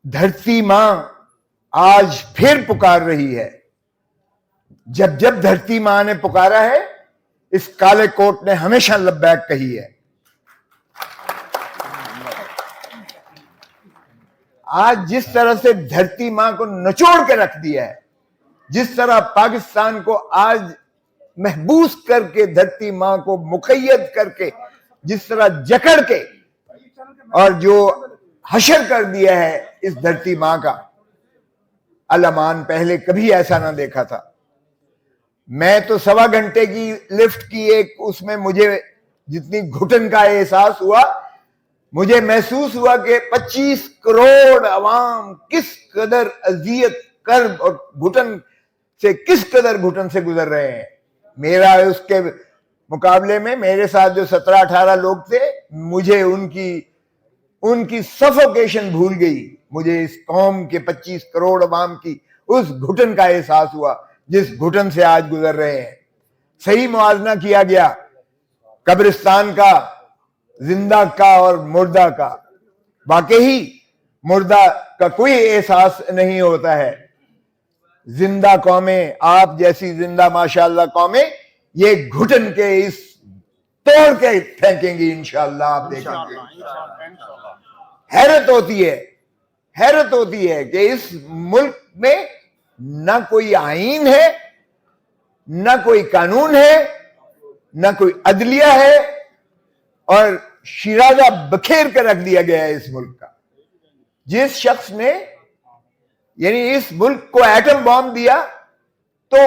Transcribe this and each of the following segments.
دھرتی ماں آج پھر پکار رہی ہے. جب جب دھرتی ماں نے پکارا ہے اس کالے کوٹ نے ہمیشہ لبیک کہی ہے. آج جس طرح سے دھرتی ماں کو نچوڑ کے رکھ دیا ہے, جس طرح پاکستان کو آج محبوس کر کے, دھرتی ماں کو مقید کر کے, جس طرح جکڑ کے اور جو حشر کر دیا ہے اس دھرتی ماں کا, الامان پہلے کبھی ایسا نہ دیکھا تھا. میں تو 1.25 گھنٹے کی لفٹ کی ایک, اس میں مجھے جتنی گھٹن کا احساس ہوا, مجھے محسوس ہوا کہ 25 کروڑ عوام کس قدر اذیت, کرب اور گھٹن سے, کس قدر گھٹن سے گزر رہے ہیں. میرا اس کے مقابلے میں میرے ساتھ جو 17-18 لوگ تھے, مجھے ان کی سفوکیشن بھول گئی. مجھے اس قوم کے 25 کروڑ عوام کی اس گھٹن کا احساس ہوا جس گھٹن سے آج گزر رہے ہیں. صحیح موازنہ کیا گیا قبرستان کا, زندہ کا اور مردہ کا. واقعی مردہ کا کوئی احساس نہیں ہوتا ہے. زندہ قومیں, آپ جیسی زندہ ماشاءاللہ قومیں, یہ گھٹن کے اس توڑ کے پھینکیں گی انشاءاللہ. آپ دیکھیں گے. حیرت ہوتی ہے کہ اس ملک میں نہ کوئی آئین ہے, نہ کوئی قانون ہے, نہ کوئی عدلیہ ہے, اور شیرازہ بکھیر کر رکھ دیا گیا ہے اس ملک کا. جس شخص نے یعنی اس ملک کو ایٹم بام دیا تو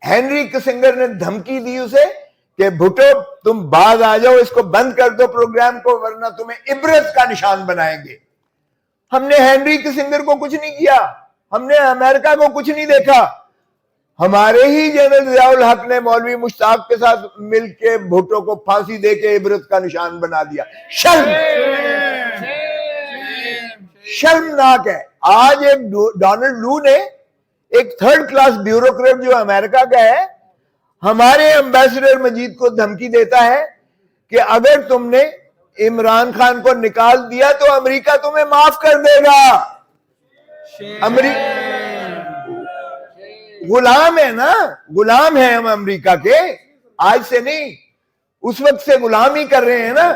ہینری کسنگر نے دھمکی دی اسے کہ بھٹو تم باز آ جاؤ, اس کو بند کر دو پروگرام کو, ورنہ تمہیں عبرت کا نشان بنائیں گے. ہم نے ہینری کسنگر کو کچھ نہیں کیا, ہم نے امریکہ کو کچھ نہیں دیکھا. ہمارے ہی جنرل ضیاء الحق نے مولوی مشتاق کے ساتھ مل کے بھٹو کو پھانسی دے کے عبرت کا نشان بنا دیا. شرمناک ہے. آج ایک ڈونلڈ لو نے, ایک 3rd کلاس بیوروکریٹ جو امریکہ کا ہے, ہمارے ایمبیسڈر مجید کو دھمکی دیتا ہے کہ اگر تم نے عمران خان کو نکال دیا تو امریکہ تمہیں معاف کر دے گا. غلام ہے نا, غلام ہیں ہم امریکہ کے, آج سے نہیں, اس وقت سے غلام ہی کر رہے ہیں نا.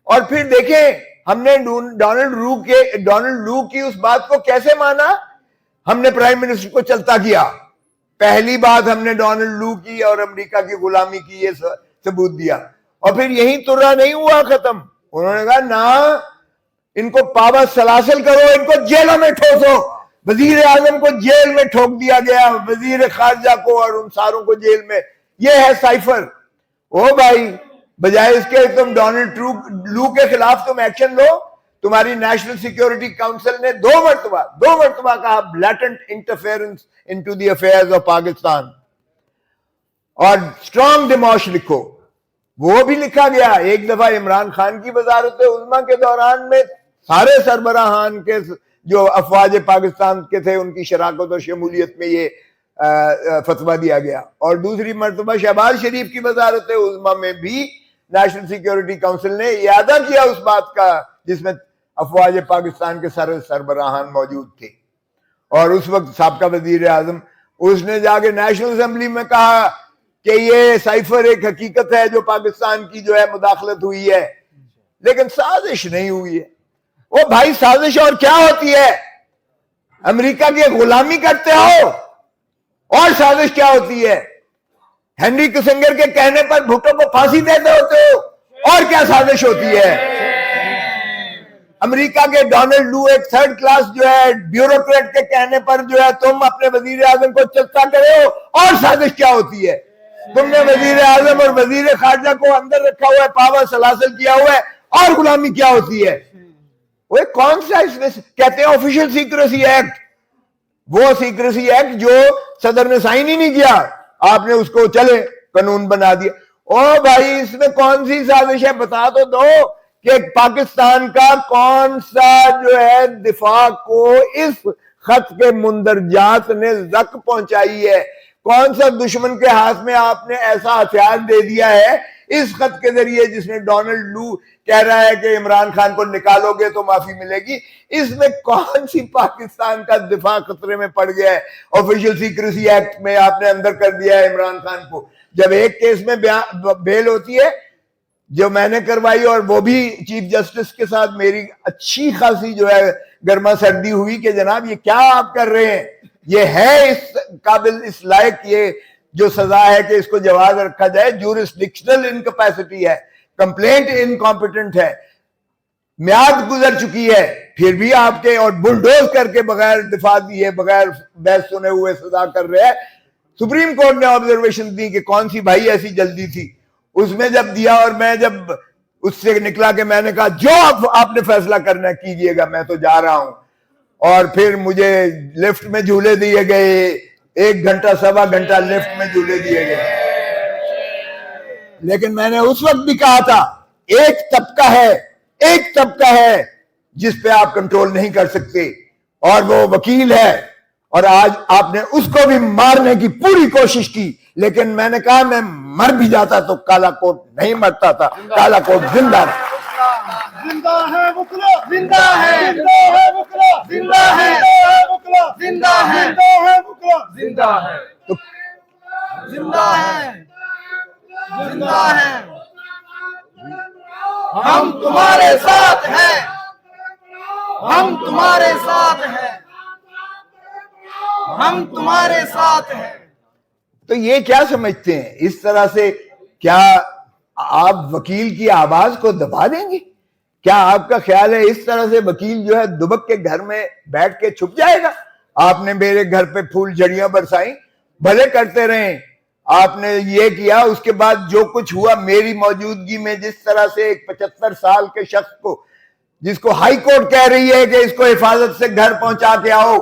اور پھر دیکھیں ہم نے ڈونلڈ لو کی اس بات کو کیسے مانا. ہم نے پرائم منسٹر کو چلتا کیا. پہلی بات ہم نے ڈونلڈ لو کی اور امریکہ کی غلامی کی یہ ثبوت دیا. اور پھر یہیں ترا نہیں ہوا ختم, انہوں نے کہا نہ, ان کو پابند سلاسل کرو, ان کو جیلوں میں ٹھوسو. وزیر اعظم کو جیل میں ٹھوک دیا گیا, وزیر خارجہ کو اور ان ساروں کو جیل میں. یہ ہے سائفر. او بھائی, بجائے اس کے تم ڈونلڈ لو کے خلاف تم ایکشن لو. تمہاری نیشنل سیکیورٹی کاؤنسل نے 2 مرتبہ کہا blatant interference into the affairs of Pakistan, اور اسٹرانگ ڈیموش لکھو. وہ بھی لکھا گیا. ایک دفعہ عمران خان کی وزارت عظمیٰ کے دوران میں سارے سربراہان کے جو افواج پاکستان کے تھے ان کی شراکت اور شمولیت میں یہ فتویٰ دیا گیا. اور دوسری مرتبہ شہباز شریف کی وزارت عظمیٰ میں بھی نیشنل سیکیورٹی کاؤنسل نے اعادہ کیا اس بات کا جس میں افواج پاکستان کے سربراہان موجود تھے. اور اس وقت سابقہ وزیر اعظم, اس نے جا کے نیشنل اسمبلی میں کہا کہ یہ سائفر ایک حقیقت ہے جو پاکستان کی جو ہے مداخلت ہوئی ہے, لیکن سازش نہیں ہوئی ہے. وہ بھائی سازش اور کیا ہوتی ہے؟ امریکہ کی غلامی کرتے ہو. اور سازش کیا ہوتی ہے؟ ہینری کسنگر کے کہنے پر بھٹو کو پھانسی دیتے ہوتے ہو. اور کیا سازش ہوتی ہے؟ امریکہ کے ڈونلڈ لو ایک 3rd کلاس جو ہے بیوروکریٹ کے کہنے پر جو ہے تم اپنے وزیر اعظم کو چلتا کرے ہو. اور سازش کیا ہوتی ہے؟ تم نے وزیر اعظم اور وزیر خارجہ کو اندر رکھا ہوا ہے, پاور سلاسل کیا ہوا ہے. اور غلامی کیا ہوتی ہے؟ وہ کون سا اس میں کہتے ہیں آفیشل سیکریسی ایکٹ, وہ سیکریسی ایکٹ جو صدر نے سائن ہی نہیں کیا, آپ نے اس کو چلے قانون بنا دیا. او بھائی اس میں کون سی سازش ہے؟ بتا تو دو کہ پاکستان کا کون سا جو ہے دفاع کو اس خط کے مندرجات نے زک پہنچائی ہے. کون سا دشمن کے ہاتھ میں آپ نے ایسا ہتھیار دے دیا ہے اس خط کے ذریعے جس میں ڈونلڈ لو کہہ رہا ہے کہ عمران خان کو نکالو گے تو معافی ملے گی، اس میں کون سی پاکستان کا دفاع خطرے میں پڑ گیا ہے؟ آفیشل سیکریسی ایکٹ میں آپ نے اندر کر دیا ہے عمران خان کو. جب ایک کیس میں بیل ہوتی ہے جو میں نے کروائی، اور وہ بھی چیف جسٹس کے ساتھ میری اچھی خاصی جو ہے گرما سردی ہوئی کہ جناب یہ کیا آپ کر رہے ہیں، یہ ہے اس قابل اس لائق یہ جو سزا ہے کہ اس کو جواز رکھا جائے. جورسڈکشنل انکیپیسٹی ہے، کمپلینٹ انکمپیٹنٹ ہے، میعاد گزر چکی ہے، پھر بھی آپ کے اور بلڈوز کر کے بغیر دفاع دیے بغیر بحث سنے ہوئے سزا کر رہے ہیں. سپریم کورٹ نے آبزرویشن دی کہ کون سی بھائی ایسی جلدی تھی. اس میں جب دیا اور میں جب اس سے نکلا کہ میں نے کہا جو آپ نے فیصلہ کرنا کیجئے گا، میں تو جا رہا ہوں. اور پھر مجھے لفٹ میں جھولے دیے گئے، 1 گھنٹہ 1.25 گھنٹہ لفٹ میں جھولے دیے گئے. لیکن میں نے اس وقت بھی کہا تھا ایک طبقہ ہے جس پہ آپ کنٹرول نہیں کر سکتے، اور وہ وکیل ہے. اور آج آپ نے اس کو بھی مارنے کی پوری کوشش کی، لیکن میں نے کہا میں مر بھی جاتا تو کالا کوٹ نہیں مرتا تھا، کالا کوٹ زندہ ہے. زندہ ہے وکلا، زندہ ہے، زندہ ہے وکلا، زندہ ہے، زندہ ہے، زندہ ہے وکلا، زندہ ہے، زندہ ہے، زندہ ہے. ہم تمہارے ساتھ ہیں، ہم تمہارے ساتھ ہیں، ہم تمہارے ساتھ ہیں. تو یہ کیا سمجھتے ہیں؟ اس طرح سے کیا آپ وکیل کی آواز کو دبا دیں گے؟ کیا آپ کا خیال ہے اس طرح سے وکیل جو ہے دبک کے گھر میں بیٹھ کے چھپ جائے گا؟ آپ نے میرے گھر پہ پھول جھڑیاں برسائیں، بھلے کرتے رہیں. آپ نے یہ کیا، اس کے بعد جو کچھ ہوا میری موجودگی میں، جس طرح سے ایک 75 سال کے شخص کو، جس کو ہائی کورٹ کہہ رہی ہے کہ اس کو حفاظت سے گھر پہنچا کے آؤ،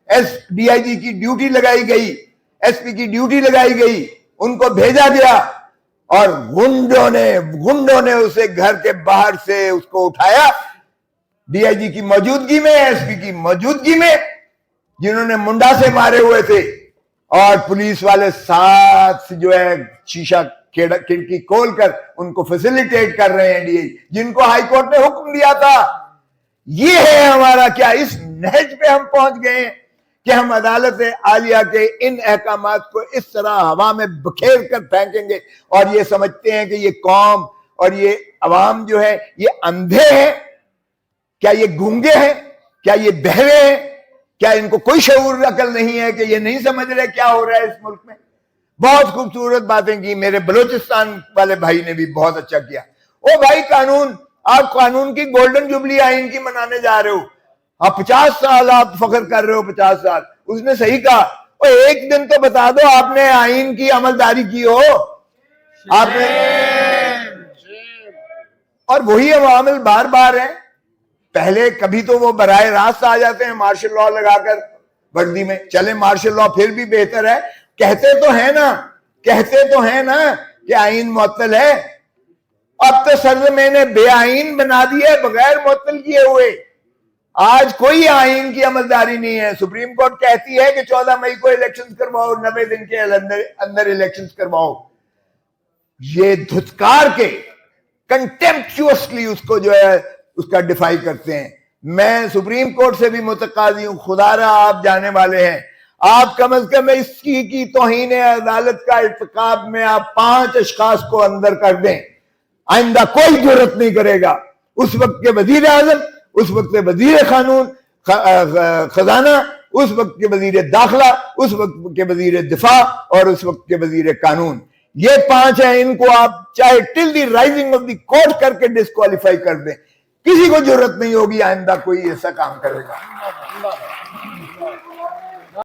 ڈی آئی جی کی ڈیوٹی لگائی گئی، ایس پی کی ڈیوٹی لگائی گئی، ان کو بھیجا گیا، اور گنڈوں نے اسے گھر کے باہر سے اس کو اٹھایا، ڈی آئی جی کی موجودگی میں، ایس پی کی موجودگی میں، جنہوں نے منڈا سے مارے ہوئے تھے، اور پولیس والے ساتھ جو ہے شیشہ کھڑکی کھول کر ان کو فیسیلیٹیٹ کر رہے ہیں، ڈی آئی جن کو ہائی کورٹ نے حکم دیا تھا. یہ ہے ہمارا کیا اس نہج پہ ہم پہنچ گئے ہیں کہ ہم عدالت عالیہ کے ان احکامات کو اس طرح ہوا میں بکھیر کر پھینکیں گے، اور یہ سمجھتے ہیں کہ یہ قوم اور یہ عوام جو ہے یہ اندھے ہیں؟ کیا یہ گونگے ہیں؟ کیا یہ بہرے ہیں؟ کیا ان کو کوئی شعور عقل نہیں ہے کہ یہ نہیں سمجھ رہے کیا ہو رہا ہے اس ملک میں؟ بہت خوبصورت باتیں کی. میرے بلوچستان والے بھائی نے بھی بہت اچھا کیا. او بھائی، قانون، آپ قانون کی گولڈن جوبلی آئین کی منانے جا رہے ہو، آپ 50 سال آپ فخر کر رہے ہو، 50 سال. اس نے صحیح کہا، ایک دن تو بتا دو آپ نے آئین کی عملداری کی ہو آپ نے. اور وہی عوامل بار بار ہیں. پہلے کبھی تو وہ براہ راست آ جاتے ہیں مارشل لا لگا کر وردی میں، چلے مارشل لا پھر بھی بہتر ہے. کہتے تو ہیں نا کہ آئین معطل ہے. اب تو سرزمین نے بے آئین بنا دیا ہے بغیر معطل کیے ہوئے. آج کوئی آئین کی عملداری نہیں ہے. سپریم کورٹ کہتی ہے کہ 14 مئی کو الیکشن کرواؤ، 90 دن کے اندر الیکشن کرواؤ. یہ دھتکار کے کنٹمپچوسلی اس کو جو ہے اس کا ڈیفائی کرتے ہیں. میں سپریم کورٹ سے بھی متقاضی ہوں، خدا را آپ جانے والے ہیں، آپ کم از کم اس کی توہین عدالت کا ارتکاب میں آپ 5 اشخاص کو اندر کر دیں. آئندہ کوئی جرت نہیں کرے گا. اس وقت کے وزیر اعظم، اس وقت کے وزیر قانون خزانہ، اس وقت کے وزیر داخلہ، اس وقت کے وزیر دفاع، اور اس وقت کے وزیر قانون، یہ 5 ہیں. ان کو آپ چاہے ٹل دی رائزنگ آف دی کورٹ کر کے ڈسکوالیفائی کر دیں، کسی کو جرت نہیں ہوگی آئندہ کوئی ایسا کام کرے گا.